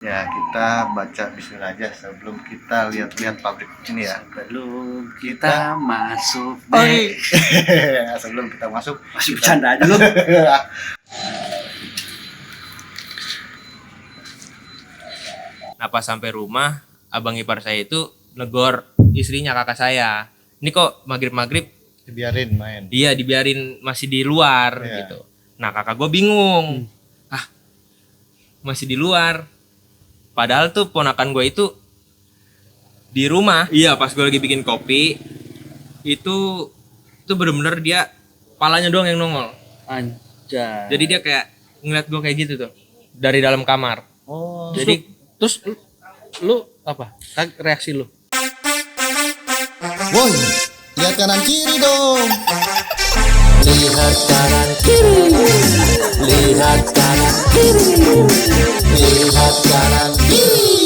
Ya, kita baca bismillah aja sebelum kita lihat-lihat pabrik ini ya. Sebelum kita masuk. Sebelum kita masuk. Masih bercanda aja lu. Nah pas sampai rumah, abang ipar saya itu negor istrinya kakak saya. Ini kok maghrib-maghrib Dibiarin main. dia dibiarin masih di luar Iya. gitu. Nah kakak gue bingung. Masih di luar. Padahal tuh ponakan gue itu di rumah. Iya pas gue lagi bikin kopi itu bener-bener dia palanya doang yang nongol. Anjay. Jadi dia kayak ngeliat gue kayak gitu tuh dari dalam kamar. Oh. Jadi terus lu apa? Reaksi lu? Woi, lihat kanan kiri dong. Lihat kanan kiri, lihat kanan kiri, lihat kanan kiri.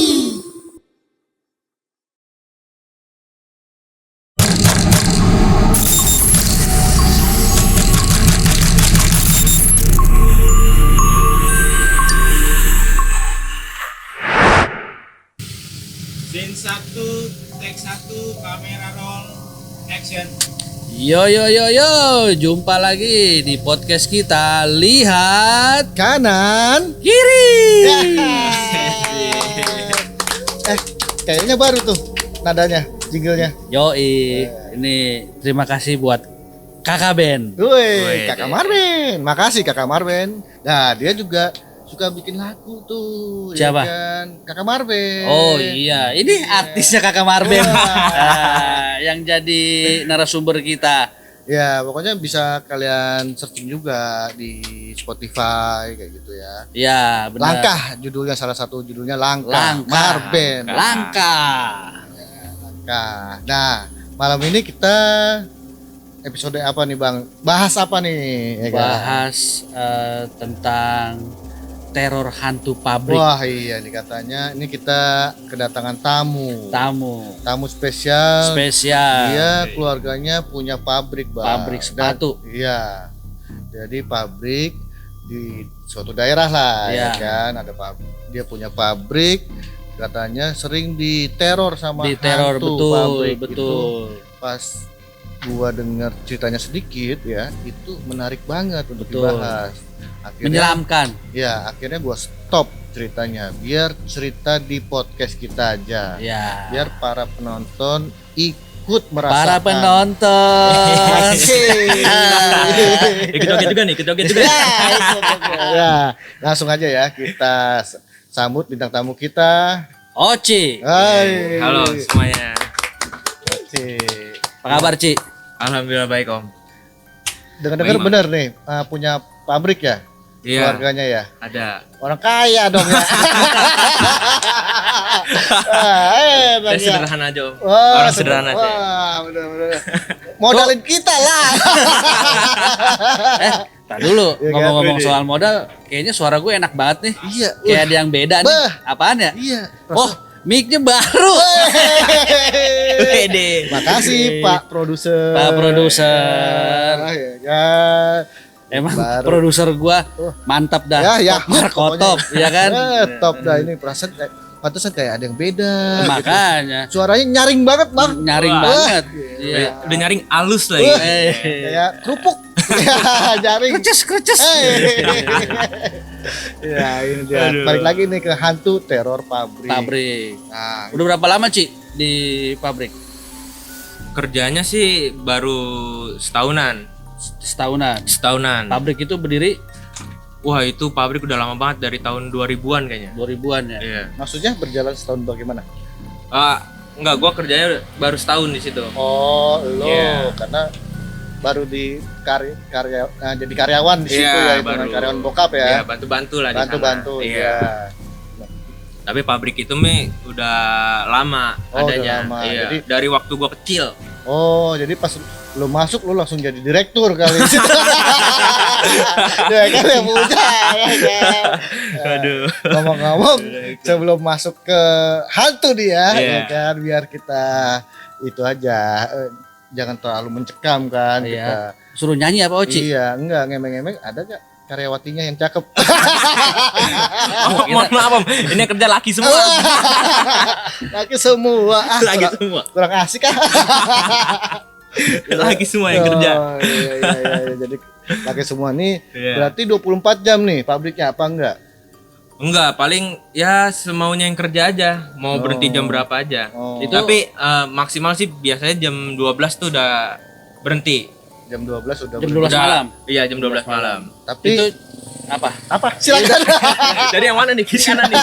scene 1, take 1, kamera roll, action. Yo, jumpa lagi di podcast kita. Lihat Kanan. kiri. Kayaknya baru tuh nadanya, jinglenya. Yoi, ini terima kasih buat Kakak Ben. Woi, Kakak Marben. Makasih Kakak Marben. Nah, dia juga suka bikin lagu tuh. Siapa? Ya kan? Kakak Marben. Oh iya, ini artisnya Kakak Marben. Yang jadi narasumber kita. Ya, pokoknya bisa kalian searching juga di Spotify kayak gitu ya. Ya, benar. Langkah judulnya, salah satu judulnya Langkah. Marben. Langkah. Langkah. Nah, malam ini kita episode apa nih Bang? Bahas apa nih? Ya kan? Bahas tentang teror hantu pabrik. Wah iya nih katanya ini kita kedatangan tamu spesial. Dia keluarganya punya pabrik Bang. Pabrik sepatu. Iya. Jadi pabrik di suatu daerah lah ya kan, ada pabrik. Dia punya pabrik, katanya sering diteror sama Diteror, hantu betul, pabrik betul. itu. Pas gua dengar ceritanya sedikit ya, itu menarik banget untuk Betul. dibahas. Menyeramkan. Ya, akhirnya gua stop ceritanya. Biar cerita di podcast kita aja. Ya. Biar para penonton ikut merasakan. Para penonton. Ikut joget juga nih, ikut joget juga. Ya, langsung aja ya kita sambut bintang tamu kita. Oci. Hai. Halo semuanya. Oke. Apa kabar, Ci? Alhamdulillah baik om. Dengar-dengar Baik, bener nih punya pabrik ya? Iya. Keluarganya ya? Ada. Orang kaya dong ya. Saya sederhana aja om. Wah, Orang sederhana aja. Wah, bener-bener. Modalin kita lah. Tak dulu, Ya kan, ngomong-ngomong Widi? soal modal, kayaknya suara gue enak banget nih. Iya. Kayak ada yang beda nih. Bah. Apaan ya? Iya. Oh, mic-nya baru. Pede. Makasih Pak Produser. Pak Produser. Ya kan. Emang Baru. produser gua Oh. mantap dah. Ya, Top Markotop, ya kan? Top dah ini perasaan pantesan kayak ada yang beda. gitu. Makanya Suaranya nyaring banget, Bang. nyaring Wah. banget. Iya. Iya. Udah nyaring alus lagi. Kayak kerupuk. Ya, nyaring. Kerces. Ya, ini dia. Aduh. Balik lagi nih ke hantu teror pabrik. Pabrik. Nah, Udah berapa lama, Ci, di pabrik? Kerjanya sih baru setahunan. Setahunan. Pabrik itu berdiri Wah itu pabrik udah lama banget dari tahun 2000-an kayaknya. 2000-an ya. Iya. maksudnya berjalan setahun bagaimana? Enggak, gua kerjanya baru setahun di situ. Oh, lo Iya. karena baru di jadi karyawan di situ ya, Iya, itu baru. karyawan bokap ya. Iya, bantu-bantu lah di sana. Bantu-bantu Iya. ya. Tapi pabrik itu udah lama Oh, udah adanya. lama. Iya. Jadi- Dari waktu gua kecil. Oh, jadi pas lo masuk lo langsung jadi direktur kali. Ya kan ya punya ya kan. Aduh. Ngomong-ngomong sebelum masuk ke hantu dia Iya. ya kan, biar kita itu aja jangan terlalu mencekam kan Iya. kita. Suruh nyanyi apa, Oci? Iya, enggak ngemeng-ngemeng ada gak karyawatinya yang cakep. Oh, mohon maaf Om, ini yang kerja laki semua. Laki semua. Laki kurang- semua. Kurang asik ah. Laki semua yang kerja. Oh, iya. Jadi laki semua nih. Iya. Berarti 24 jam nih pabriknya apa enggak? Enggak, paling ya semaunya yang kerja aja. Mau berhenti jam berapa aja. Oh. Tapi maksimal sih biasanya jam 12 tuh udah berhenti. Jam 12 udah Jam berhenti. 12 malam. Iya, jam 12 malam. Tapi Itu apa? apa? Silakan. Jadi yang mana nih? Kiri kanan nih?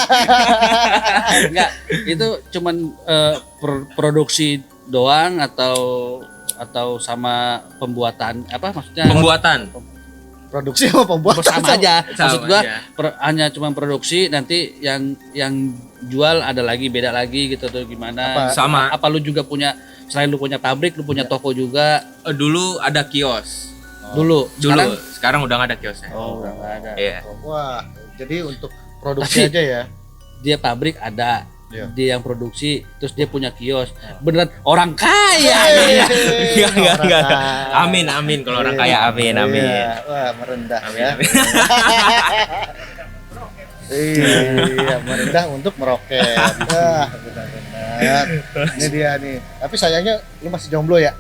Enggak, itu cuman produksi doang atau sama pembuatan apa maksudnya? Pembuatan. Produksi apa pembuatan? Sama aja. Sama Maksud gua aja. hanya cuma produksi, nanti yang jual ada lagi, beda lagi gitu atau gimana? Apa? Sama. Apa lu juga punya, selain lu punya pabrik, lu punya toko juga Dulu ada kios. dulu? Sekarang udah nggak ada kiosnya. Oh, udah nggak ada. Iya. Wah, jadi untuk produksi Tapi- aja ya. Dia pabrik ada, Iya. dia yang produksi, terus dia punya kios. Beneran orang kaya. Enggak. Amin kalau orang kaya, amin. Iya. Wah, merendah Amin, ya. amin. Iya, merendah untuk meroket. Wah, benar-benar. Ini dia nih. Tapi sayangnya lu masih jomblo ya.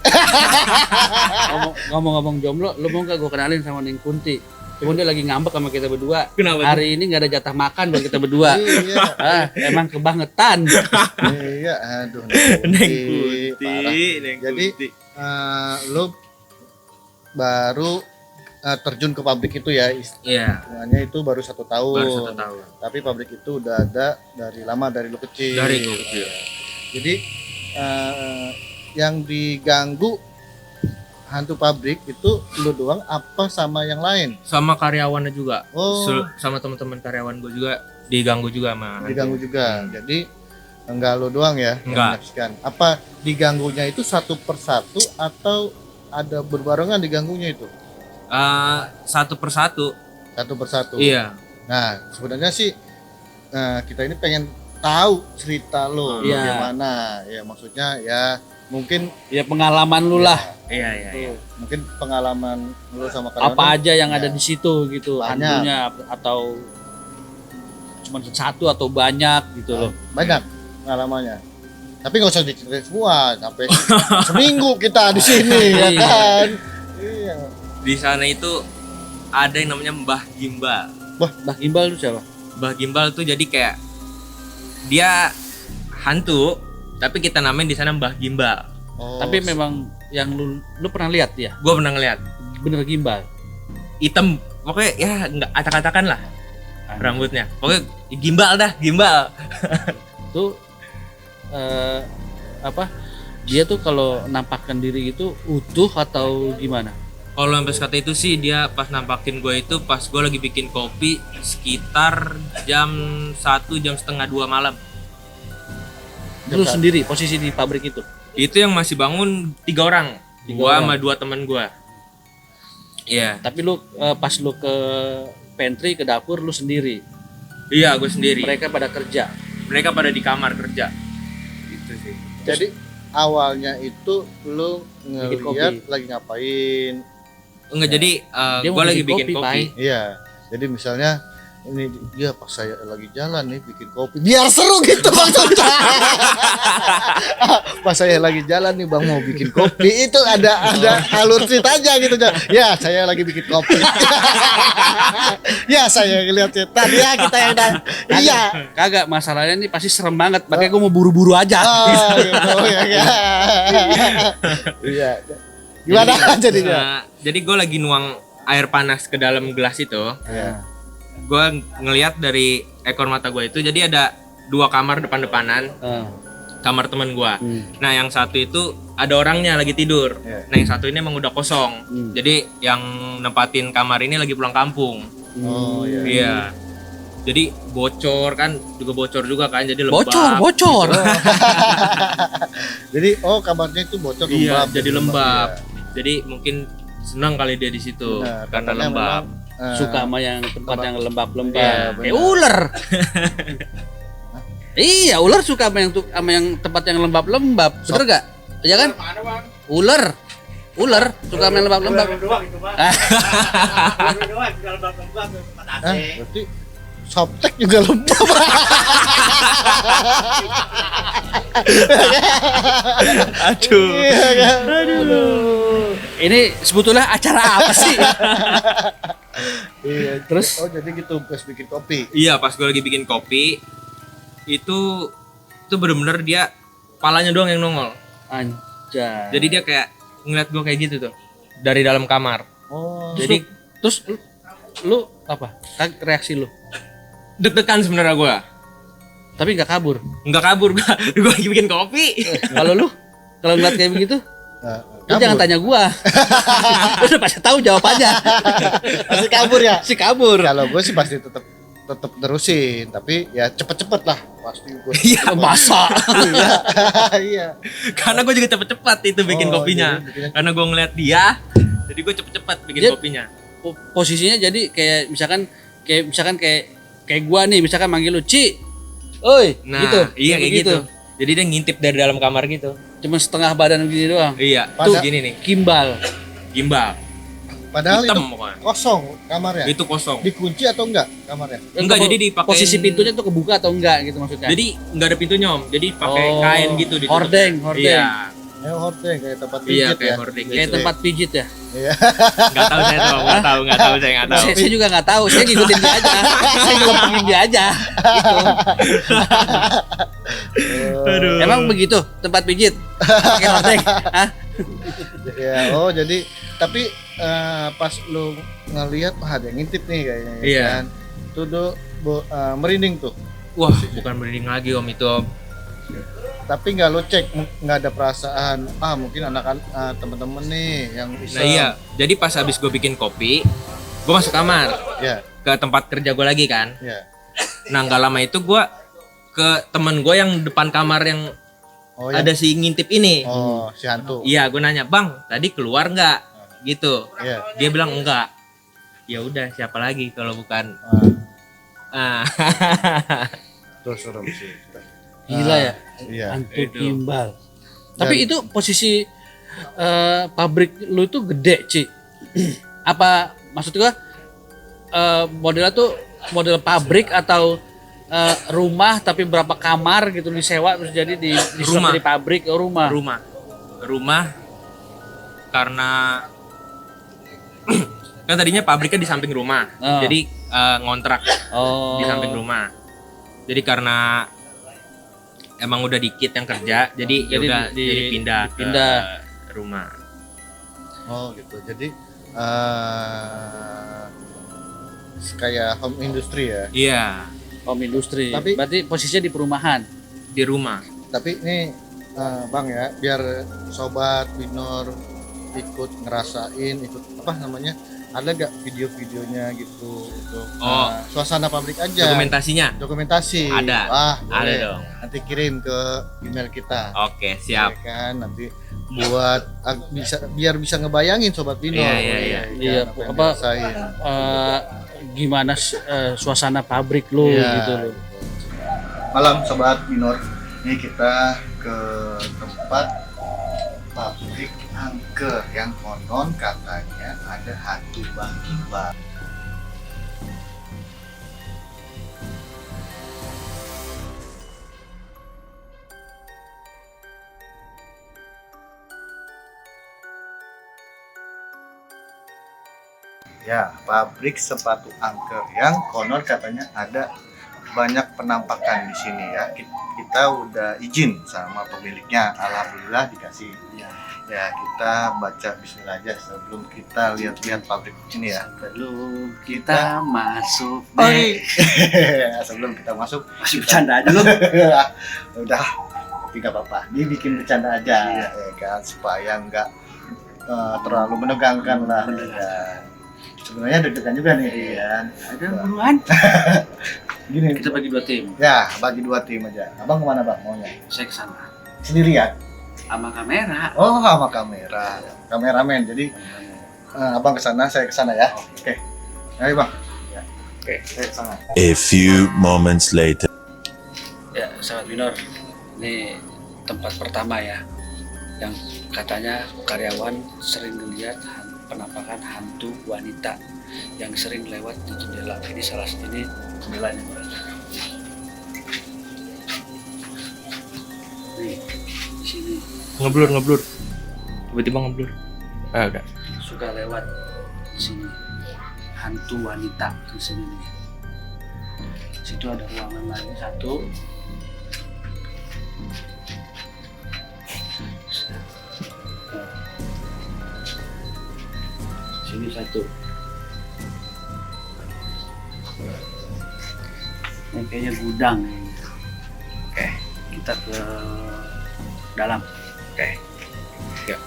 Ngomong-ngomong jomblo, lu mau nggak gue kenalin sama Ning Kunti? Cuma dia lagi ngambek sama kita berdua. Kenapa tuh? Hari ini nggak ada jatah makan buat kita berdua. Iya. Emang kebangetan. Iya, aduh. Neng Parah. Jadi lu baru terjun ke pabrik itu ya, Iya, istilahnya itu baru 1 tahun. baru 1 tahun. Tapi pabrik itu udah ada dari lama, dari lu kecil. Dari gue kecil. Jadi yang diganggu hantu pabrik itu lu doang apa sama yang lain? Sama karyawannya juga. Oh. Sama teman-teman karyawan gue juga diganggu juga sama. Diganggu juga. Jadi enggak lu doang ya yang Enggak. menyaksikan. Apa diganggunya itu satu persatu atau ada berbarengan diganggunya itu? Satu persatu. Satu persatu. Iya. Nah, sebenarnya sih kita ini pengen tahu cerita lo Iya. bagaimana. Ya maksudnya ya mungkin Ya pengalaman lu lah. Iya. mungkin pengalaman lo sama karyawan Apa aja yang ya, ada di situ gitu, Banyak. hantunya atau cuma satu atau banyak gitu loh. banyak pengalamannya. Tapi nggak usah diceritain semua sampai seminggu kita di sini ya Iya. kan. Iya. Di sana itu ada yang namanya Mbah Gimbal. Mbah Gimbal lu siapa? Mbah Gimbal tuh jadi kayak dia hantu, tapi kita namain di sana Mbah Gimbal. Oh, Tapi memang yang lu pernah lihat ya? Gue pernah ngeliat Bener gimbal. hitam, pokoknya ya nggak acak-acakan lah rambutnya. Pokoknya gimbal. Tuh apa? Dia tuh kalau nampakkan diri itu utuh atau gimana? Kalau sampai sekata itu sih dia pas nampakin gue itu pas gue lagi bikin kopi sekitar jam 1 jam setengah 2 malam. Lu sendiri posisi di pabrik itu. Itu yang masih bangun 3 orang. Gua sama 2 teman gua. Iya. Tapi lu pas lu ke pantry, ke dapur lu sendiri. Iya, gue sendiri. Mereka pada kerja. Mereka pada di kamar kerja. Gitu sih. jadi awalnya itu lu ngeliat kopi. lagi ngapain? Enggak, jadi Dia mau gua lagi bikin bikin kopi, kopi. Pai. Iya. Jadi misalnya ini dia pas saya lagi jalan nih bikin kopi biar seru gitu maksudnya. Pas saya lagi jalan nih Bang mau bikin kopi itu ada alur ceritanya gitu ya saya lagi bikin kopi. Ya saya lihat cerita ya kita yang iya. Kagak, masalahnya nih pasti serem banget. Makanya gue mau buru-buru aja. Oh, gitu ya. Iya. Gimana jadinya? Jadi gue lagi nuang air panas ke dalam gelas itu. Iya. Gue ngelihat dari ekor mata gue itu jadi ada 2 kamar depan-depanan, kamar temen gue. Nah yang satu itu ada orangnya lagi tidur. Iya. Nah yang satu ini emang udah kosong. Jadi yang nempatin kamar ini lagi pulang kampung. Oh iya. Iya. Jadi bocor kan, juga bocor juga kan, jadi lembab. Bocor. Jadi kabarnya itu bocor Iya, lembab. jadi lembab. Ya. Jadi mungkin senang kali dia di situ Benar, karena katanya lembab. memang, Suka sama yang tempat yang Iya, lembab-lembab. benar. Kayak ular. Iya, ular suka sama yang tempat yang lembab-lembab. Bener gak? Iya kan? Ular. Ular suka main lembab-lembab. Berarti softtek juga lembab. Aduh. Ini sebetulnya acara apa sih? Iya, Terus? oh jadi gitu pas bikin kopi. Iya, pas gue lagi bikin kopi itu bener-bener dia palanya doang yang nongol. Anjay. Jadi dia kayak ngeliat gue kayak gitu tuh dari dalam kamar. Oh. Jadi terus lu apa? Reaksi lu? deg-degan sebenarnya gue. Tapi nggak kabur. Nggak kabur gue lagi bikin kopi. Kalau lu kalau ngeliat kayak begitu, lu kabur. jangan tanya gua. Lu udah pasti tahu jawabannya. Pasti kabur ya. Si kabur. Kalau gue sih pasti tetap terusin, tapi ya cepet-cepet lah pasti gue. Iya, Masa. Iya. Karena gue juga cepet-cepet itu bikin Oh, kopinya. jadi bikinnya- Karena gue ngeliat dia, jadi gue cepet-cepet bikin Dia- kopinya. Posisinya jadi kayak misalkan kayak gua nih misalkan manggil lu Ci. Oi, Nah, gitu. iya kayak gitu. Jadi dia ngintip dari dalam kamar gitu. Cuma setengah badan gini doang. Iya, Pada- tuh gini nih, Kimbal. gimbal. Padahal Hitam itu pokoknya. kosong kamarnya. Itu kosong. Dikunci atau enggak kamarnya? Enggak, jadi dipakein- posisi pintunya tuh kebuka atau enggak gitu maksudnya. Jadi nggak ada pintunya om, jadi pakai Oh, kain gitu ditutup. hordeng. Iya, Hordeng kayak tempat iya pijit kayak ya. hordeng. Kayak gitu. tempat pijit ya. Iya. Nggak tahu saya tuh, nggak tahu saya nggak tahu. Saya juga nggak tahu, saya ngikutin dia aja. Saya juga ngikutin dia aja. Gitu. Aduh. Emang begitu tempat pijit? Pakai hordeng. Hah? Ya, oh jadi tapi pas lu ngelihat wah ada yang ngintip nih kayaknya ya Iya. kan. Tuh merinding tuh. Wah, bukan merinding lagi om itu om. Tapi nggak lo cek, nggak ada perasaan mungkin temen-temen nih yang Nah iseng. iya, jadi pas habis gue bikin kopi, gue masuk kamar Ya, ke tempat kerja gue lagi kan. ya. Nah nggak lama itu gue ke temen gue yang depan kamar yang Oh, ada si ngintip ini. Oh, si hantu. Iya, gue nanya, bang, tadi keluar nggak? Gitu. Iya. Dia bilang enggak. Ya udah, siapa lagi kalau bukan? Ah. Terus serem sih. Gila ya. Iya. Hantu itu. kimbal. Tapi itu posisi pabrik lu tuh gede, Ci. Apa maksud gua modelnya tuh model pabrik atau rumah tapi berapa kamar gitu disewa terus jadi di Rumah. di pabrik rumah. Rumah karena kan tadinya pabriknya di samping rumah. Oh. Jadi ngontrak Oh. di samping rumah. Jadi karena emang udah dikit yang kerja, jadi ya Jadi udah di- jadi pindah dipindah. ke rumah. Oh, gitu. Jadi kayak home industry ya. Iya, Home industri. Tapi- Berarti posisinya di perumahan. di rumah. Tapi ini Bang ya, biar sobat Winor ikut ngerasain, ikut apa namanya? Ada gak video-videonya gitu untuk suasana pabrik aja? Dokumentasi. Ada. Wah, Ada boleh. dong. Nanti kirim ke email kita. Oke, siap. Ya kan nanti buat biar bisa ngebayangin sobat Winor. Iya. Iya, apa yang apa- dirasain. Gimana suasana pabrik lu Iya. gitu loh. Malam sobat Winor, ini kita ke tempat pabrik angker yang konon katanya ada hantu bang. Ya, pabrik sepatu angker yang konon katanya ada banyak penampakan di sini ya. Kita udah izin sama pemiliknya, alhamdulillah dikasih. Ya, kita baca bismillah aja sebelum kita lihat-lihat pabrik ini ya. Belum kita masuk. Sebelum kita masuk, Masih bercanda aja lu. udah, tapi nggak apa-apa. Dibikin bercanda aja, ya kan, supaya nggak terlalu menegangkan lah. Ya. Sebenarnya deg-degan juga nih, kan. Ada buruan. Gini, Kita bagi 2 tim. ya bagi 2 tim aja. Abang kemana bang maunya? Saya ke sana Sendirian? sama kamera. Oh, sama kamera, kameramen. Jadi abang ke sana, saya ke sana ya. Oke. Ayo bang. Ya. Oke, saya ke sana. A few moments later. Ya, sahabat Winor. Ini tempat pertama ya. yang katanya karyawan sering melihat penampakan hantu wanita yang sering lewat di jendela. Ini salah satu ini jendelanya. Nih, di sini Ngeblur. Tiba-tiba ngeblur. Udah. suka lewat di sini hantu wanita di sini nih. Situ ada ruangan lagi satu. Sini satu. Ini kayaknya gudang ini. Oke, kita ke dalam. Oke. Ya.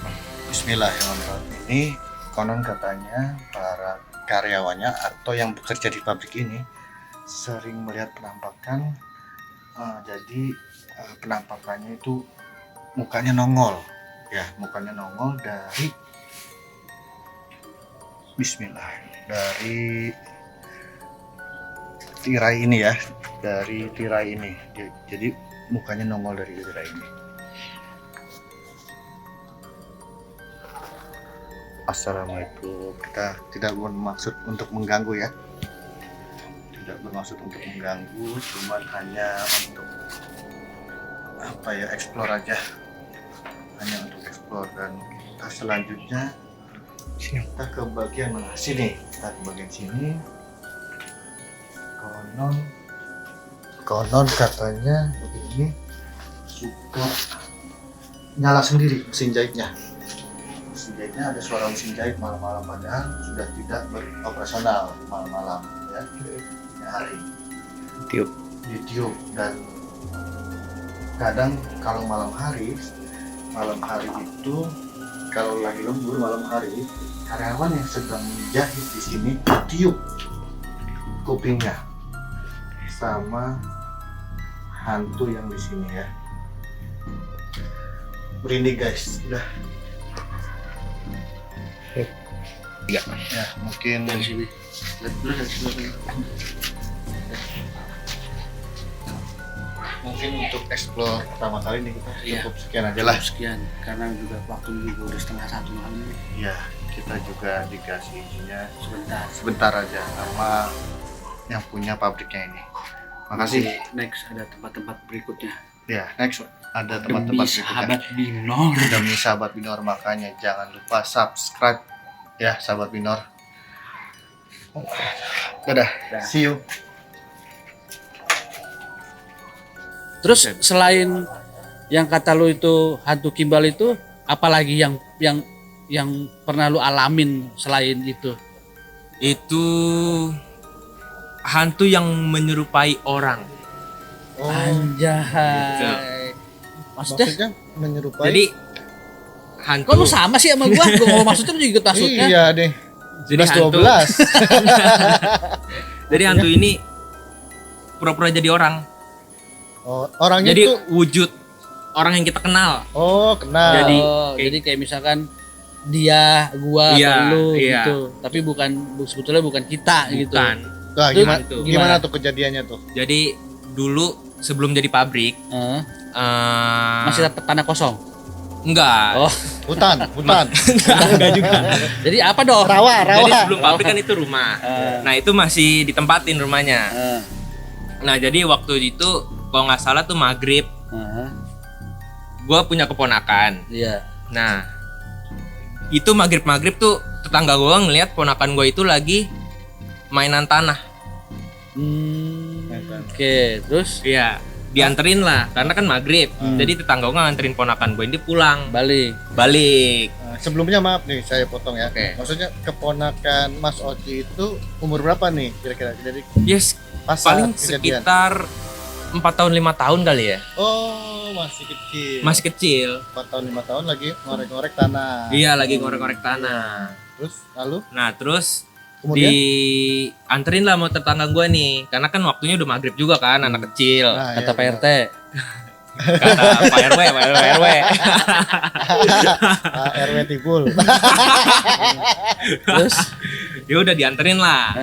Bismillahirrahmanirrahim. Ini konon katanya para karyawannya atau yang bekerja di pabrik ini sering melihat penampakan. Jadi penampakannya itu mukanya nongol, ya mukanya nongol dari Bismillah, dari tirai ini ya, dari tirai ini. Jadi mukanya nongol dari tirai ini. Assalamualaikum. Kita tidak bermaksud untuk mengganggu ya. Tidak bermaksud untuk mengganggu, cuma hanya untuk explore aja. Hanya untuk explore. Dan kita selanjutnya kita ke bagian mana? Sini. Kita ke bagian sini. Konon katanya ini suka nyala sendiri mesin jahitnya. Mesin jahitnya ada suara mesin jahit malam-malam, padahal sudah tidak beroperasional malam-malam ya, hari tiup. Dan kadang kalau malam hari itu kalau lagi lembur malam hari, karyawan yang sedang menjahit di sini tiup kupingnya sama hantu yang di sini ya. Merinding guys, udah. Ya. Ya, mungkin Dari sini. mungkin untuk explore pertama kali nih kita Iya. cukup sekian aja lah. Sekian, karena juga waktu juga udah 1:30 malam ini. Iya, kita juga dikasih izinnya Sebentar. aja sama yang punya pabriknya ini. Makasih. Next ada tempat-tempat berikutnya. Ya, next ada Demi tempat-tempat sahabat Binor. demi sahabat Binor, makanya jangan lupa subscribe ya sahabat Binor. Dadah, see you. Terus selain yang kata lu itu hantu kimbal itu, apalagi yang pernah lu alamin selain itu? Itu hantu yang menyerupai orang. Anjay. Maksudnya? Maksudnya menyerupai. Jadi hantu. Kok lu sama sih sama gua? Gua ngomong maksudnya lu juga ikut maksudnya. Iya deh. Jadi hantu. 12. Jadi hantu ini pura-pura jadi orang. Oh, orangnya Jadi itu wujud orang yang kita kenal. kenal. Jadi kayak misalkan dia, gua, Iya, atau lu iya. gitu. Tapi sebetulnya bukan kita gitu. Bukan. Nah, Itu gimana, hantu. gimana tuh kejadiannya tuh? Jadi dulu sebelum jadi pabrik, Masih tetap tanah kosong. enggak. Oh, Hutan. enggak juga. jadi apa dong? Rawa. Jadi sebelum pabrik kan itu rumah. Eh. Nah, itu masih ditempatin rumahnya. Eh, Nah, jadi waktu itu kalau nggak salah tuh maghrib, gua punya keponakan. iya. Nah, itu maghrib tuh tetangga gua ngelihat ponakan gua itu lagi mainan tanah. Oke, terus Iya, dianterin lah karena kan maghrib. Jadi tetangga gua nganterin ponakan gua ini pulang. balik. Sebelumnya maaf nih, saya potong ya. Oke. Maksudnya keponakan Mas Oci itu umur berapa nih kira-kira? Jadi Yes, pas paling saat kejadian. sekitar 4 tahun 5 tahun kali ya. Oh, masih kecil. Masih kecil. 4 tahun 5 tahun lagi ngorek-ngorek tanah. Iya, lagi ngorek-ngorek tanah. Terus lalu Nah, terus kemudian dianterin lah sama tetangga gua nih, karena kan waktunya udah maghrib juga kan, anak kecil. Nah, Kata iya, Pak RT. Kata Pak RW. RW Tibul. Terus Ya udah dianterin lah.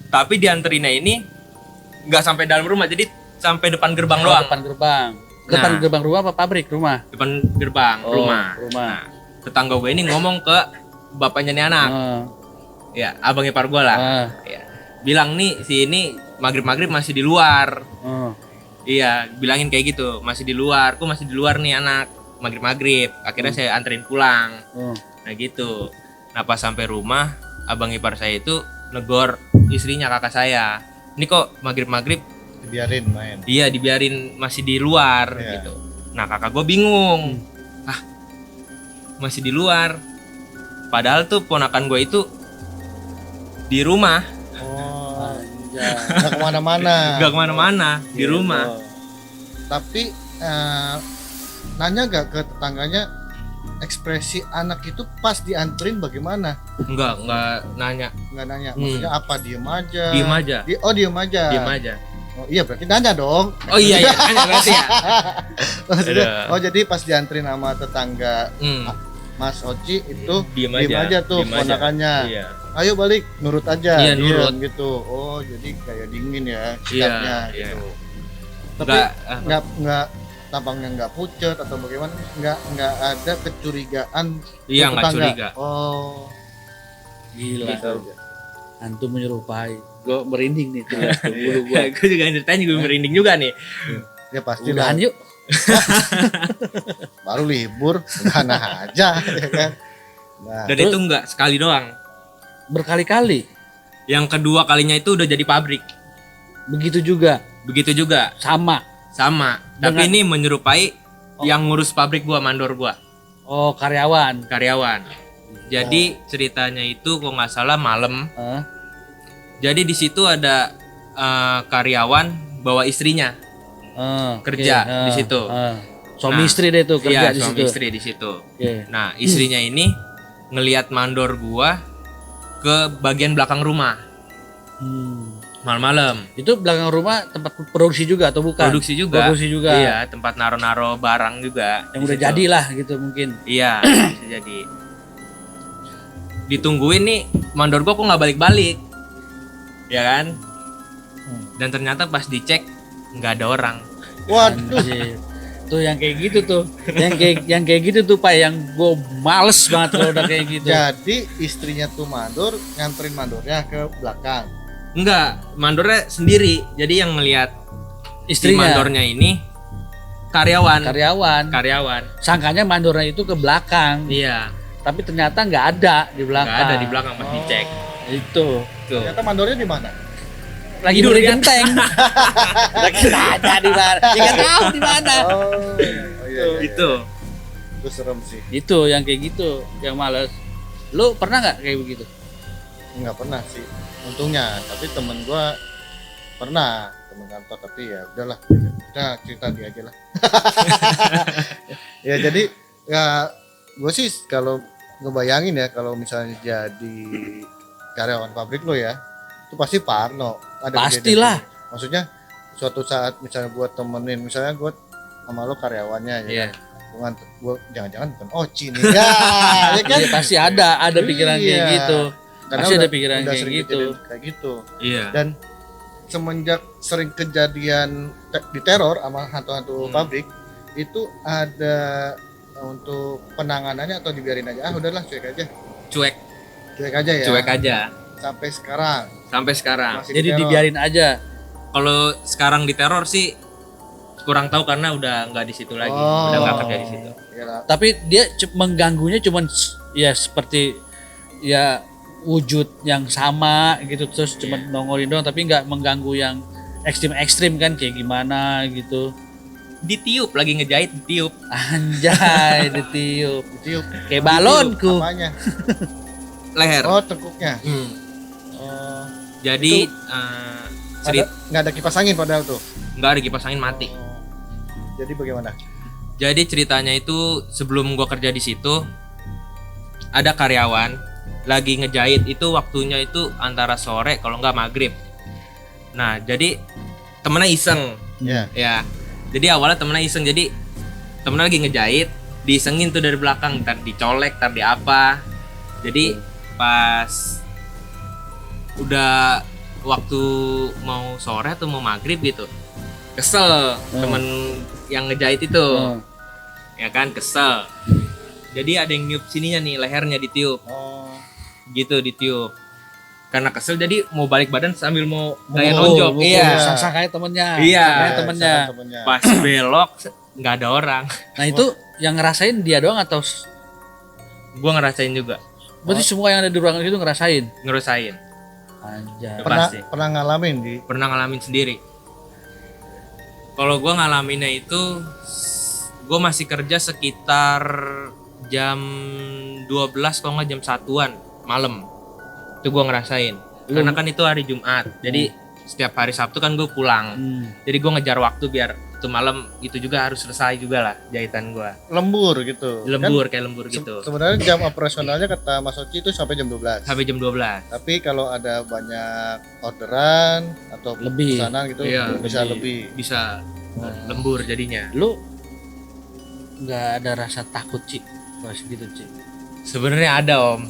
Tapi dianterinnya ini nggak sampai dalam rumah, jadi sampai depan gerbang doang. depan gerbang. Depan Nah. gerbang rumah apa pabrik rumah? Depan gerbang Oh, rumah. rumah. Nah, tetangga gue ini ngomong ke bapaknya nih anak. Ya, abang ipar gue lah. Ya. Bilang nih si ini maghrib masih di luar. Iya, bilangin kayak gitu, masih di luar. Kok masih di luar nih anak, maghrib. Akhirnya saya anterin pulang. Nah gitu. Nah pas sampai rumah, abang ipar saya itu negor istrinya kakak saya. Ini kok maghrib Dibiarin main. iya dibiarin masih di luar Iya. gitu. Nah kakak gue bingung. Masih di luar. Padahal tuh ponakan gue itu di rumah, Oh, nggak kemana-mana. gak kemana-mana, di Gitu. rumah. Tapi nanya gak ke tetangganya ekspresi anak itu pas dianterin bagaimana? Enggak nanya, Nggak nanya. Maksudnya apa? Diem aja. diem aja, Diem aja. diem aja. Oh iya berarti nanya dong. Oh iya nanya berarti ya. Maksudnya, Aduh. oh jadi pas dianterin sama tetangga Hmm, Mas Oci itu diem diem aja tuh diem aja. ponakannya. Iya. Ayo balik, nurut aja. Iya, diem nurut. gitu. Oh jadi kayak dingin ya Iya, sikapnya iya. gitu. Tapi Enggak, nggak tampangnya nggak pucet atau bagaimana? Nggak ada kecurigaan. iya ke nggak tetangga? curiga. Oh Gila. Gitu. Antum menyerupai. Gue merinding nih tuh bulu gua. Gue juga ceritanya juga merinding juga nih. ya pasti lah. Udahan yuk. Baru libur, mana aja ya kan. Nah, Dan itu enggak sekali doang. Berkali-kali. Yang kedua kalinya itu udah jadi pabrik. Begitu juga. Begitu juga Sama. sama. Tapi Dengan- ini menyerupai Oh. yang ngurus pabrik gua, mandor gua, Oh, karyawan. karyawan. Jadi ceritanya itu kok nggak salah malam. Jadi di situ ada karyawan bawa istrinya kerja di situ. Suami Nah, istri deh tuh kerja Iya, di suami situ. istri di situ. Oke. Nah, istrinya ini ngelihat mandor gua ke bagian belakang rumah malam-malam. Itu belakang rumah tempat produksi juga atau bukan? Produksi juga. Produksi juga. Iya, tempat naro-naro barang juga. Yang di udah situ. jadi lah gitu mungkin. Iya, bisa jadi. Ditungguin nih, mandor gua kok nggak balik-balik, ya kan? Dan ternyata pas dicek nggak ada orang. waduh. Anjir. Tuh yang kayak gitu tuh. yang kayak gitu tuh Pak, yang gue males banget kalau udah kayak gitu. Jadi istrinya tuh mandor nganterin mandornya ke belakang. Enggak, mandornya sendiri. Jadi yang ngelihat si Istrinya mandornya ini karyawan. karyawan. Sangkanya mandornya itu ke belakang. Iya, Tapi ternyata nggak ada di belakang. nggak ada di belakang pas dicek. Itu. Tuh. Ternyata mandornya di mana? Lagi Tidur beli dia. genteng. Lagi ada di mana? Ya nggak tahu di mana. Oh iya. Gitu. Itu serem sih. Itu yang kayak gitu, yang males. Lu pernah nggak kayak begitu? Nggak pernah sih. Untungnya, tapi temen gua pernah, temen kantor, tapi ya udahlah. Udah cerita dia aja lah. Ya jadi ya gue sih kalau ngebayangin ya kalau misalnya jadi karyawan pabrik lo ya, itu pasti parno. Ada Pastilah. kejadian. Maksudnya suatu saat misalnya gue temenin, misalnya gue sama lo karyawannya ya Iya. kan? Gua jangan-jangan bukan Oci nih ya, ya kan? Iya, pasti ada pikiran kayak Iya. gitu. Karena Pasti ada udah- pikiran udah kayak sering gitu. kejadian kayak gitu. Iya. Dan semenjak sering kejadian diteror sama hantu-hantu pabrik, itu ada untuk penanganannya atau dibiarin aja? Ah udahlah cuek aja. Cuek, Cuek aja ya. cuek aja Sampai sekarang sampai sekarang. masih Jadi diteror. dibiarin aja. Kalau sekarang diteror sih kurang tahu karena udah nggak di situ lagi, Oh. udah nggak kerja di situ. Iyalah. Tapi dia mengganggunya cuman ya seperti ya wujud yang sama gitu, terus cuman nongolin doang, tapi nggak mengganggu yang ekstrim kan kayak gimana gitu. Ditiup lagi ngejahit, ditiup. Anjay, ditiup Ditiup. kayak balonku. Apanya? Leher. Oh tekuknya. Hmm. Oh. Jadi Nggak ada kipas angin padahal tuh. nggak ada kipas angin, mati. Oh. Jadi bagaimana? Jadi ceritanya itu sebelum gua kerja di situ ada karyawan lagi ngejahit, itu waktunya itu antara sore kalau nggak maghrib. Nah jadi temennya iseng Ya. ya. Jadi awalnya temennya iseng, jadi temennya lagi ngejahit, diisengin tuh dari belakang, ntar dicolek, ntar di apa. Jadi pas udah waktu mau sore atau mau maghrib gitu, Kesel temen yang ngejahit itu. Hmm. Ya kan, kesel. Jadi ada yang niup sininya nih, lehernya ditiup. Oh. Gitu ditiup. Karena kesel jadi mau balik badan sambil mau gaya Mukul, nonjok. mukul, Iya. ya. Sangsa kayak temennya. Iya. Kayak temennya. Temennya. Pas belok nggak ada orang. Nah itu yang ngerasain dia doang atau Gua ngerasain juga, berarti semua yang ada di ruangan itu ngerasain? ngerasain. Anjay. Pernah Pasti. pernah ngalamin di Pernah ngalamin sendiri. Kalau gua ngalaminnya itu gua masih kerja sekitar jam 12 kalau nggak jam 1-an malam. Itu gua ngerasain. Karena kan itu hari Jumat. Jadi setiap hari Sabtu kan gue pulang. Jadi gue ngejar waktu biar itu malam itu juga harus selesai juga lah jahitan gue. lembur gitu. Lembur kayak lembur Se- gitu. Sebenarnya jam operasionalnya kata Mas Oci itu sampai jam 12. Sampai jam 12. Tapi kalau ada banyak orderan atau Lebih. pesanan gitu Iya, bisa lebih. Bisa lembur jadinya. Lu nggak ada rasa takut Ci pas gitu Ci? Sebenarnya ada Om.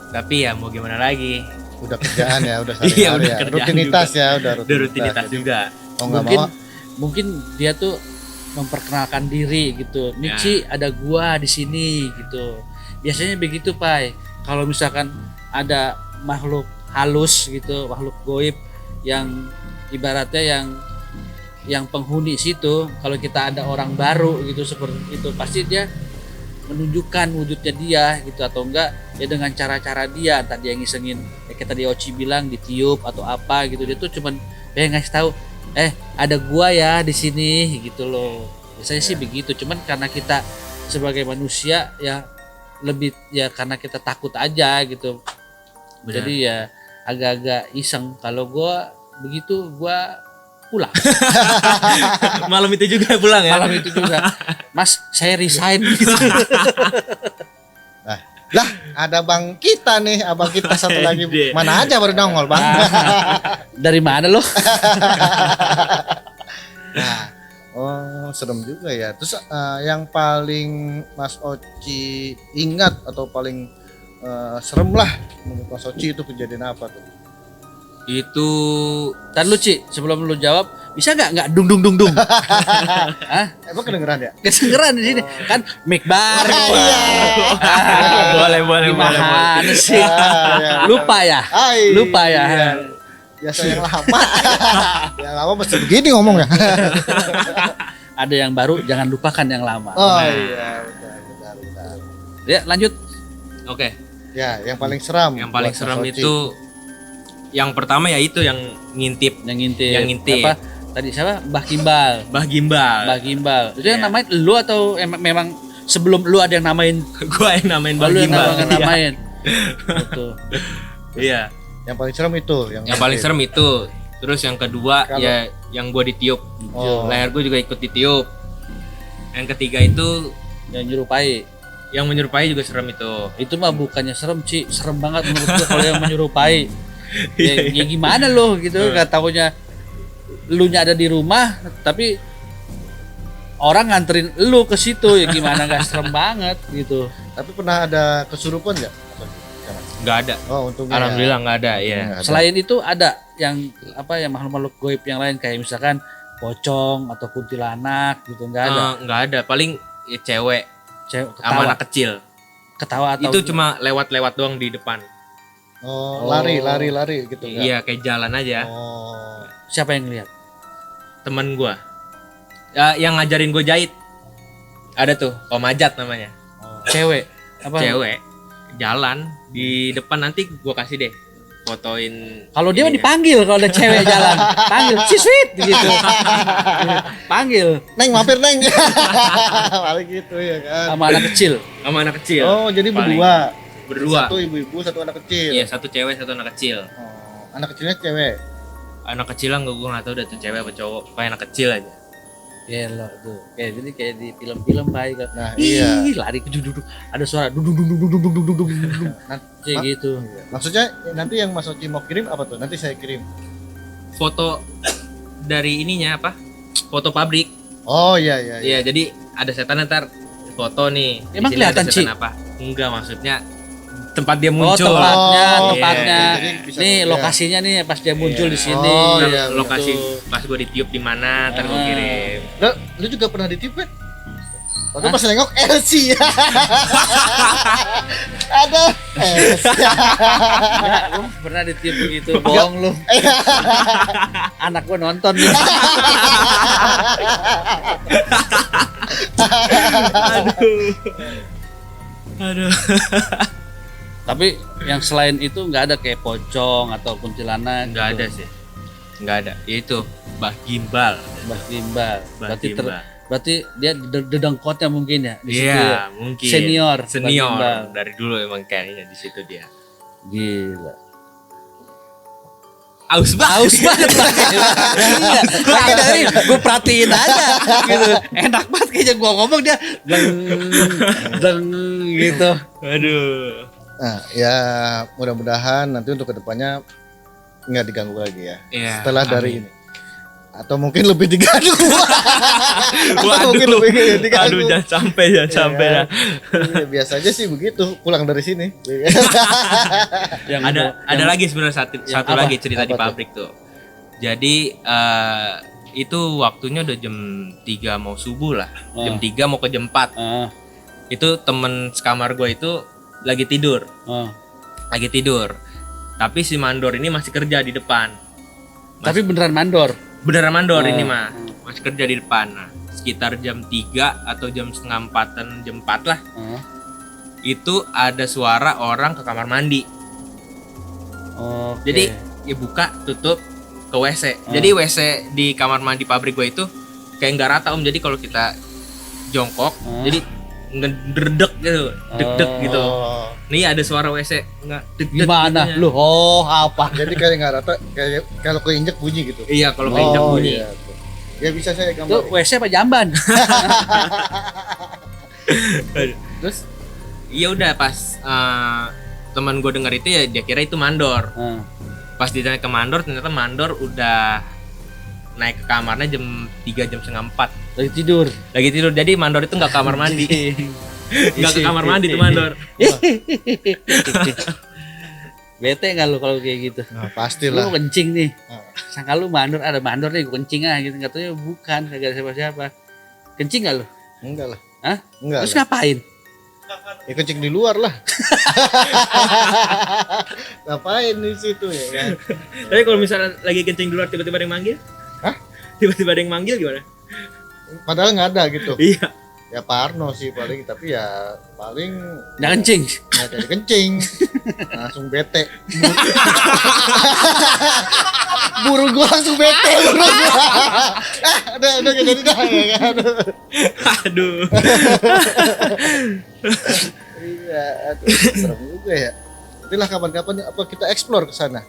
Tapi ya mau gimana lagi? Udah kerjaan ya, udah Iya, sehari-hari udah ya. kerjaan Rutinitas juga. ya, udah Udah rutinitas Jadi, juga. mau nggak Mungkin mau mungkin dia tuh memperkenalkan diri gitu. Nih Ya. Ci ada gua di sini gitu. Biasanya begitu Pai. Kalau misalkan ada makhluk halus gitu, makhluk goib yang ibaratnya yang penghuni situ, kalau kita ada orang baru gitu seperti itu pasti dia menunjukkan wujudnya dia gitu, atau enggak ya dengan cara-cara dia, entah dia ngisengin ya kayak tadi Oci bilang ditiup atau apa gitu, dia tuh cuman pengen ngasih tahu ada gua ya di sini gitu loh. Biasanya sih begitu, cuman karena kita sebagai manusia ya lebih ya karena kita takut aja gitu. Benar. Jadi ya agak-agak iseng. Kalau gua begitu gua pulang. Malam itu juga pulang ya. Malam itu juga, Mas saya resign gitu. lah ada bang kita nih, abang kita satu lagi Ide. mana aja baru nongol bang. Dari mana lo? Nah, oh serem juga ya. Terus yang paling Mas Oci ingat atau paling serem lah menurut Mas Oci itu kejadian apa tuh? Itu Tan lu Ci, sebelum lu jawab, bisa nggak dung dung dung dung? Hah? Emang kedengeran ya? Kedengeran di sini kan mic baru. boleh boleh. Gimana sih? ya. Lupa ya? Hai. Lupa ya? Iya. Biasa yang lama. Yang lama mesti begini ngomongnya. Ada yang baru, jangan lupakan yang lama. Oh iya, benar. Ya lanjut. Oke. Ya, yang paling seram. Yang paling buat serem Mas Oci. itu yang pertama ya itu yang ngintip. Yang ngintip. Yang ngintip. Apa? Tadi siapa? Mbah Gimbal. Mbah Gimbal. Mbah Gimbal. Itu yang Iya. namain lu atau memang sebelum lu ada yang namain? Gua yang namain Mbah Lu yang Gimbal. namain. Gitu. Iya. Yang paling serem itu, Yang paling serem itu. Terus yang kedua Kalau- ya yang gua ditiup. Oh. Leher gua juga ikut ditiup. Yang ketiga itu Yang nyerupai. yang menyerupai juga serem itu. Itu mah bukannya serem Ci, serem banget menurut gua kalau yang menyerupai. Iya, Ya gimana lo gitu, nggak taunya lu nya ada di rumah tapi orang nganterin lu ke situ, ya gimana nggak serem banget gitu. Tapi pernah ada kesurupan nggak? Nggak ada. Oh, untungnya. Alhamdulillah nggak ada ya. Nggak ada. Selain itu ada yang apa ya makhluk-makhluk goib yang lain kayak misalkan pocong atau kuntilanak gitu, nggak ada. Nggak ada. Paling ya cewek Cewek sama ketawa, anak kecil. ketawa atau Itu cuma lewat-lewat doang di depan. Oh, Oh. lari gitu kan. Iya kayak jalan aja. Oh. siapa yang lihat? Temen gua ya, yang ngajarin gue jahit ada tuh Om Ajat namanya. Cewek apa? Cewek jalan di depan, nanti gua kasih deh fotoin. Kalau dia ininya. dipanggil kalau ada cewek jalan, panggil sweet gitu. Panggil Neng mampir Neng. Paling gitu ya kan. sama anak kecil. sama anak kecil. Oh, jadi Paling. berdua. Berdua. Satu ibu-ibu, satu anak kecil. Iya, satu cewek satu anak kecil. Oh, anak kecilnya cewek. Anak kecil lah gue nggak tahu udah tuh cewek apa cowok, kayak anak kecil aja. Ya lo tuh, kayak jadi kayak di film-film baik. Nah, iya. Ih, lari ke duduk, ada suara duduk duduk duduk duduk duduk duduk duduk. Nah, Kayak gitu. maksudnya nanti yang Mas Oci mau kirim apa tuh? Nanti saya kirim. Foto dari ininya apa? Foto pabrik. Oh iya iya. Iya, jadi ada setan ntar foto nih. Di Emang sini ada kelihatan, setan Ci? apa? Enggak, maksudnya tempat dia Oh, muncul. tempatnya, Oh, tempatnya. jadi bisa Nih ya. lokasinya nih pas dia muncul di sini. Oh, Nah, iya, lokasi gitu. pas gue ditiup di mana, ntar gue Ah. kirim. Lu juga pernah ditiup kan? Waktu pas nengok Elsie. Ada Elsie. Ya, gua pernah ditiup begitu. Bohong lu. Anak gua nonton nih. Aduh. Tapi yang selain itu nggak ada kayak pocong atau kuntilanak. Nggak gitu. ada sih. Nggak ada. Itu Mbah Gimbal. Mbah Gimbal. Mbah Berarti Gimbal. berarti dia dedengkotnya mungkin ya di situ. Iya, ya? mungkin. Senior, Mbah Senior. Gimbal. Dari dulu emang kayaknya di situ dia. Gila. Aus banget. Aus banget iya. Kayak dari gue perhatiin aja gitu. Enak banget kayaknya gua ngomong dia deng gitu. Aduh. Nah, ya mudah-mudahan nanti untuk kedepannya nggak diganggu lagi ya. Iya. Setelah dari amin. ini. Atau mungkin lebih diganggu. Atau mungkin Waduh. lebih diganggu. Aduh, jangan sampai ya, sampai ya. Iya, biasa aja sih begitu pulang dari sini. Yang Ada lagi sebenarnya satu apa? lagi cerita di Apa tuh? pabrik tuh. Jadi itu waktunya udah jam 3 mau subuh lah. Jam 3 mau ke jam 4. Itu temen sekamar gue itu lagi tidur. Lagi tidur. Tapi si mandor ini masih kerja di depan. Tapi beneran mandor. Beneran mandor Oh. ini mah. Masih kerja di depan. Nah, sekitar jam 3 atau jam setengah 4-an, jam 4 lah. Itu ada suara orang ke kamar mandi. Oke. Jadi ya buka, tutup, ke WC. Jadi WC di kamar mandi pabrik gue itu kayak nggak rata om. Jadi kalau kita jongkok, jadi ngedredek gitu, deg-deg gitu. Oh, Nih ada suara WC nggak deg-deg. gimana gitunya. lu? Oh, apa? jadi kayak nggak rata, kayak kalau keinjek bunyi gitu. Iya kalau keinjak Oh, bunyi. iya. Ya bisa saya Itu gambar. WC apa jamban? Terus iya udah pas teman gue denger itu ya dia kira itu mandor. Pas ditanya ke mandor ternyata mandor udah naik ke kamarnya jam 3 jam setengah 4 Lagi tidur. lagi tidur. Jadi mandor itu nggak kamar mandi. Nggak ke kamar mandi tuh mandor. Bete nggak lu kalau kayak gitu? Nah, Lu pastilah. kencing nih. Ah. Sangka lu mandor, ada mandor nih, gua kencing ah gitu. Katanya bukan, kagak ada siapa-siapa. Kencing nggak lu? Enggak lah. Hah? Enggak Terus lah. ngapain? Ya kencing di luar lah. Ngapain di situ ya kan? Tapi kalau misalnya lagi kencing di luar tiba-tiba ada yang manggil? Hah? Tiba-tiba ada yang manggil gimana? Padahal nggak ada gitu. Iya. Ya Parno sih paling, tapi ya paling Nggak kencing. nggak jadi kencing. Langsung bete. Buru gua langsung bete. Buru gua. Udah jadi dah ya kan. Aduh. Iya, aduh, serem juga ya. Nantilah kapan-kapan apa kita explore ke sana.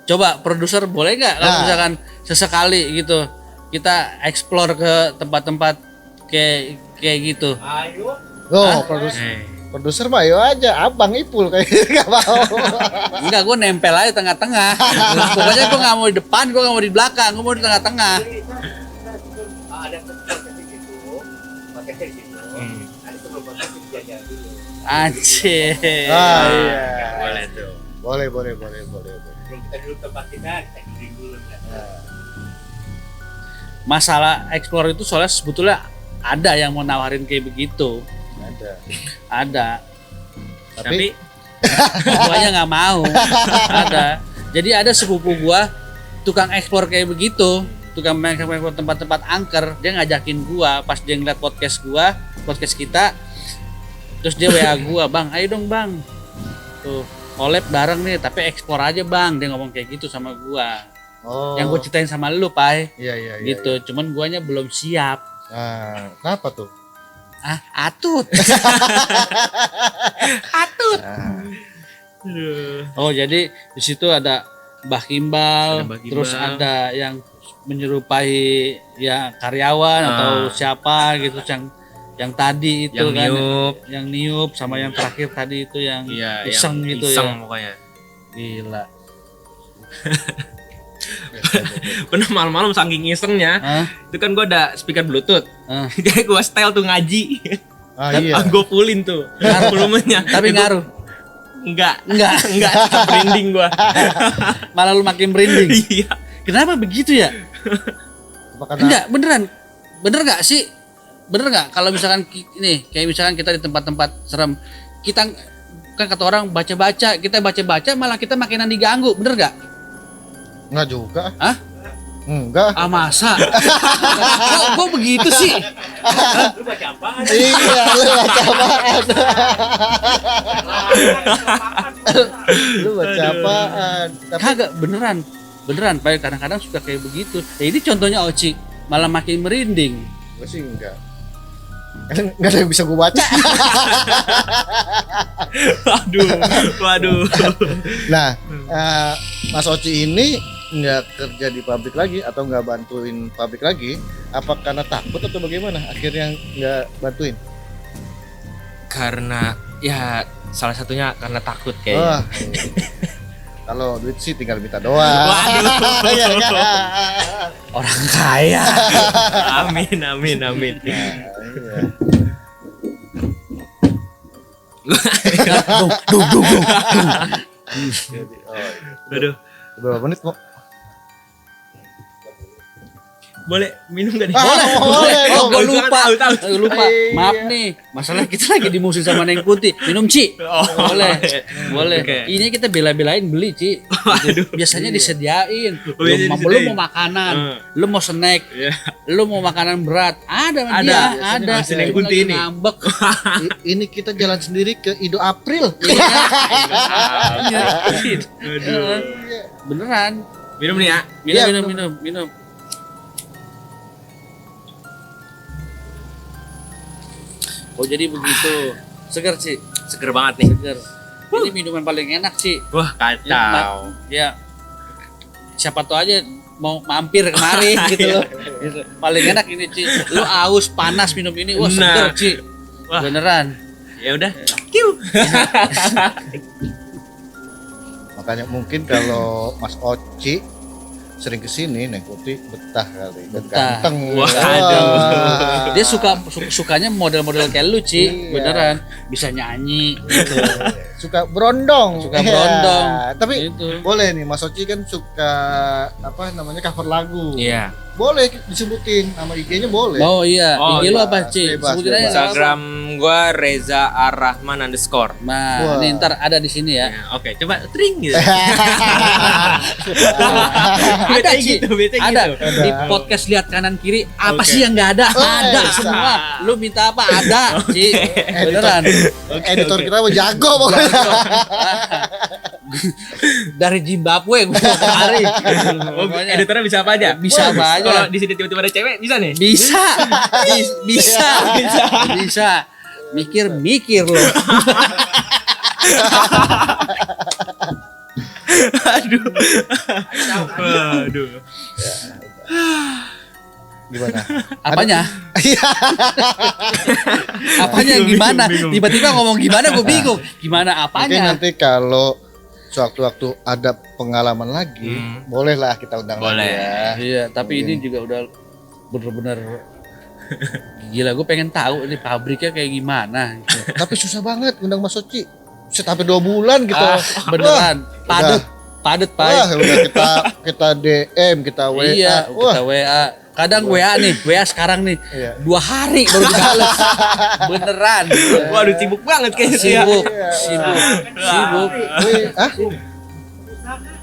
Coba produser boleh nggak kalau Nah. misalkan sesekali gitu kita explore ke tempat-tempat kayak gitu. Oh, produser mah ayo aja, Abang Ipul kayak nggak mau. Enggak, gue nempel aja tengah-tengah. Pokoknya gue nggak mau di depan, gue nggak mau di belakang, gue mau di tengah-tengah. Anjir. Ah, iya. Boleh tuh. Boleh. Masalah explore itu soalnya sebetulnya ada yang mau nawarin kayak begitu. Ada. Tapi Guanya nggak mau. Ada. Jadi ada sepupu gua tukang explore kayak begitu, tukang explore tempat-tempat angker. Dia ngajakin gua pas dia ngeliat podcast kita. Terus dia WA gua, "Bang, ayo dong, Bang. Tuh, collab bareng nih, tapi explore aja, Bang." Dia ngomong kayak gitu sama gua. Oh. Yang gua ceritain sama lu, Pai. Iya. Gitu. Cuman guanya belum siap. Nah, kenapa tuh? Atut. Nah, Oh, jadi di situ ada Mbah Gimbal, Ada Mbah Gimbal. terus ada yang menyerupai ya karyawan atau siapa gitu yang tadi itu yang kan niup. yang niup sama yang terakhir tadi itu yang Iya, iseng yang gitu iseng ya. pokoknya. Gila. Pernah malam-malam saking isengnya, Hah? itu kan gua ada speaker bluetooth. Hah? Jadi gua style tuh ngaji. Iya. Gue fullin tuh volumenya. Tapi ngaruh. Enggak, Enggak. tetap merinding gua. Malah lu makin merinding. Iya. Kenapa begitu ya? Apa karena Enggak, beneran. Bener nggak sih? Bener nggak kalau misalkan ini kayak misalkan kita di tempat-tempat serem, kita kan kata orang baca-baca, kita baca-baca malah kita makinan diganggu, bener nggak? enggak juga? Hah? Enggak. Ah masa? kok begitu sih? Iya, lu baca apaan? Lu baca apaan? Tapi Kagak beneran. Pak kadang-kadang suka kayak begitu. Ya ini contohnya Oci malah makin merinding. gue sih enggak. Enggak ada yang bisa gue baca. Waduh. Nah, Mas Oci ini nggak kerja di pabrik lagi atau nggak bantuin pabrik lagi? Apa karena takut atau bagaimana? Akhirnya nggak bantuin? Karena ya salah satunya karena takut Wah, kayaknya. kalau duit sih tinggal minta doang. Waduh. Iya kan? Orang kaya. Amin. Nah, iya. Dung. Jadi, oh, Aduh. berapa menit kok? Boleh minum gak nih? Boleh. Oh, gue Tahu, lupa. tahu. Lupa. Iya. Maaf nih. Masalah kita lagi di musim sama Neng Putih. Minum, Ci. Oh, Boleh. Oke. Ini kita bela-belain beli, Ci. Waduh. Biasanya disediain. Oh, iya, Lu disediain. mau makanan, lu mau snack, Iya. lu mau makanan berat. Ada sama Ada. dia, Biasanya ada. masih Neng Cuma Putih lagi ini. ngambek. Ini kita jalan sendiri ke Ido April. Iya. Aduh. Beneran. Minum nih ya. Iya, Minum. Oh jadi begitu. Segar sih, Seger banget nih. segar. Ini minuman paling enak sih. Wah, kacau. Ya, siapa tahu aja mau mampir kemari gitu loh. Gitu. Paling enak ini Ci. Lu aus panas minum ini, wah segar Nah. Ci. Wah. Beneran. Ya udah. Kiu. Makanya mungkin kalau Mas Oci sering kesini Neng Putih betah kali dan Betah. ganteng. Waduh. Wah. Dia sukanya model-model kayak lu Ci. Iya. Beneran. Bisa nyanyi gitu. Suka berondong. Suka Iya. berondong. Tapi Gitu. boleh nih Mas Oci kan suka apa namanya cover lagu. Iya. Boleh disebutin nama IG-nya boleh. Oh iya, Oh, IG lu bebas, apa Ci? bebas, Sebutin aja. bebas. Instagram gua Reza Ar-Rahman _ Nah, Wah. ini ntar ada di sini ya. Ya, oke, coba tring gitu. Ada Ci, bete ada. gitu. Di podcast lihat kanan kiri apa Oke. sih yang nggak ada? Ada bisa. semua. Lu minta apa? Ada, Ci. Beneran. Editor kita mau jago pokoknya. Dari Zimbabwe gua kemari. Oh, Pokoknya editornya bisa apa aja? bisa apa aja. Kalau di sini tiba-tiba ada cewek, bisa nih? Bisa. Bisa. Mikir loh. Waduh. Gimana? Apanya? Iya. Apanya Bingung, gimana? bingung. Tiba-tiba ngomong gimana gue bingung. Gimana Mungkin apanya? nanti kalau sewaktu-waktu ada pengalaman lagi, bolehlah kita undang Boleh. lagi ya. Iya, tapi ini juga udah bener-bener gila. Gue pengen tahu ini pabriknya kayak gimana. Gitu. Tapi susah banget undang Mas Oci. Sampai 2 bulan gitu. Beneran padet Wah, Pak. udah kita DM, kita WA. Iya, Wah, kita WA. Kadang WA nih, WA sekarang nih. Iya. 2 hari baru dibales. Beneran. Waduh, sibuk banget kayaknya sih ya. Sibuk. wih, ah?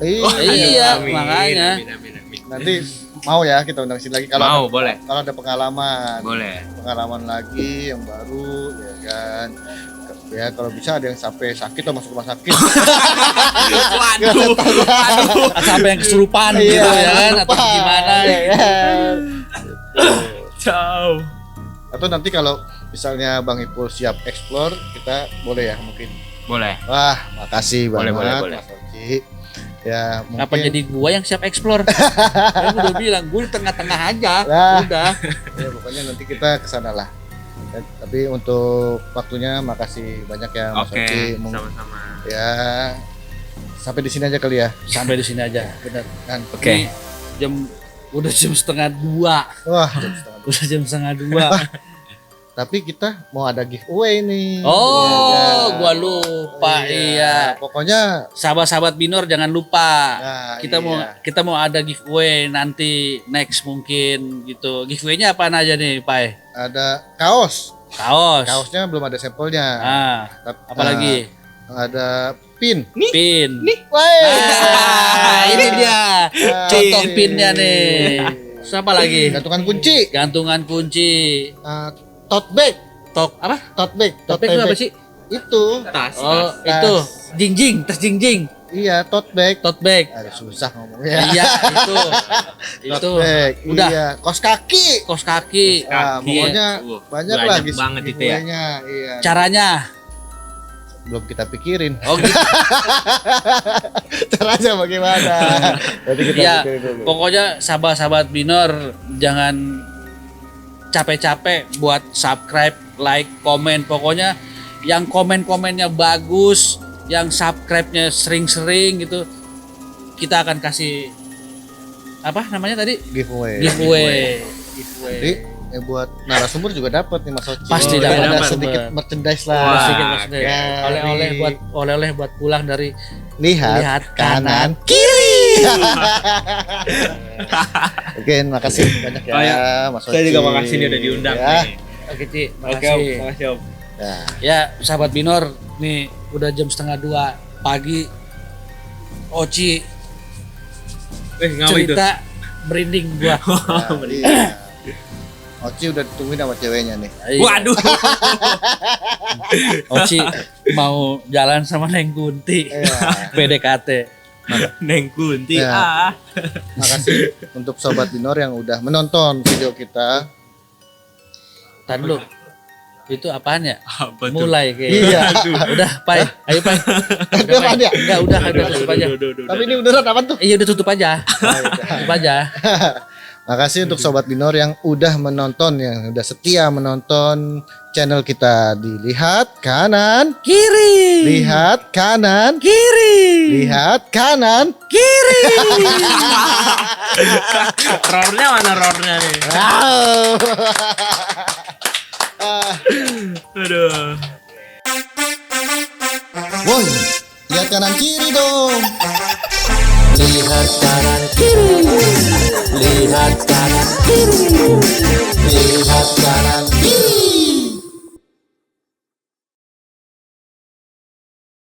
Iya, Amin, makanya. amin. Nanti mau ya kita undang sini lagi kalau Mau, ada, boleh. kalau ada pengalaman. Boleh. Pengalaman lagi yang baru ya kan. Ya kalau bisa ada yang sampai sakit atau masuk rumah sakit. Waduh. Sampai yang kesurupan gitu ya kan atau lupa. gimana Iya, gitu. kan. Ciao. Atau nanti kalau misalnya Bang Ipul siap explore, kita boleh ya mungkin. Boleh. Wah, makasih Boleh, banget boleh. Mas Oci. Ya, mungkin Kenapa jadi gua yang siap explore? Kan udah bilang gua di tengah-tengah aja. Lah. Udah. ya pokoknya nanti kita kesana lah. Ya, tapi untuk waktunya makasih banyak ya Mas Oke, Oci. sama-sama. Ya sampai di sini aja kali ya. Sampai di sini aja. Bener. Kan. Oke. Ini udah jam 1:30. Wah, Udah jam 1:30. Tapi kita mau ada giveaway nih. Oh, Iya, gua lupa. Iya. Pokoknya Sahabat-sahabat Binor jangan lupa. nah, Kita mau ada giveaway nanti next mungkin gitu. Giveaway-nya apaan aja nih, Pai? ada kaos. Kaos. Kaosnya belum ada sampelnya. Ah, apalagi? Ada pin. Pin. Woi. Nah, ini dia. Contoh pinnya nih. Siapa lagi? Gantungan kunci. Gantungan kunci. Tote bag. Apa? Tote bag. Tote bag itu apa sih? Itu. Tas. Oh, tas. itu jingjing, tas jingjing, Iya, tote bag. tote bag. Ada susah ngomongnya. Iya, itu. Itu. Tote bag. Udah. Iya, kaos kaki. Kos kaki. Nah, Kaki. pokoknya banyak lah Banyak banget itu ya. giveaway-nya. Iya. Caranya. Belum kita pikirin. Oh, gitu. Caranya bagaimana? Nanti kita Iya. pikirin dulu. Pokoknya sahabat-sahabat Binor jangan capek-capek buat subscribe, like, komen. Pokoknya yang komen-komennya bagus, yang subscribe-nya sering-sering gitu, kita akan kasih apa namanya tadi? Giveaway. Giveaway. Jadi buat narasumber juga dapat nih Mas Oci. Pasti Ada dapat. sedikit merchandise lah. Wah, Sedikit maksudnya. ya, Oleh-oleh buat pulang dari Lihat kanan, kiri. Oke, makasih banyak ya Oh, ya. Mas Oci. Saya juga makasih nih udah diundang Ya. nih. Oke, Ci. Oke, Makasih. Om. Makasih, Om. Nah, Ya, sahabat Binor, nih udah jam 1:30 pagi. Oci Ngapa itu? cerita merinding gua. nah, iya. Oci udah ditungguin sama ceweknya nih. Waduh. Oci mau jalan sama Neng Kunti. Iya. PDKT. Neng Kunti. Ya. Makasih untuk sobat Binor yang udah menonton video kita. Tadi lu. Itu apaan ya? Apa tuh? Mulai kayak. Iya. Udah, Pai. Ayo, Pai. Itu apaan ya? Enggak, udah tutup aja. Tapi ini beneran apaan tuh? Iya, udah tutup aja. Tutup aja. Makasih untuk sobat Binor yang udah menonton, yang udah setia menonton channel kita di Lihat Kanan, Kiri. Lihat Kanan, Kiri. Lihat Kanan. Kiri. Roarnya mana roarnya nih? Wow. Aduh. Woi, lihat kanan kiri dong. Lihat kanan kiri, lihat kanan kiri, lihat kanan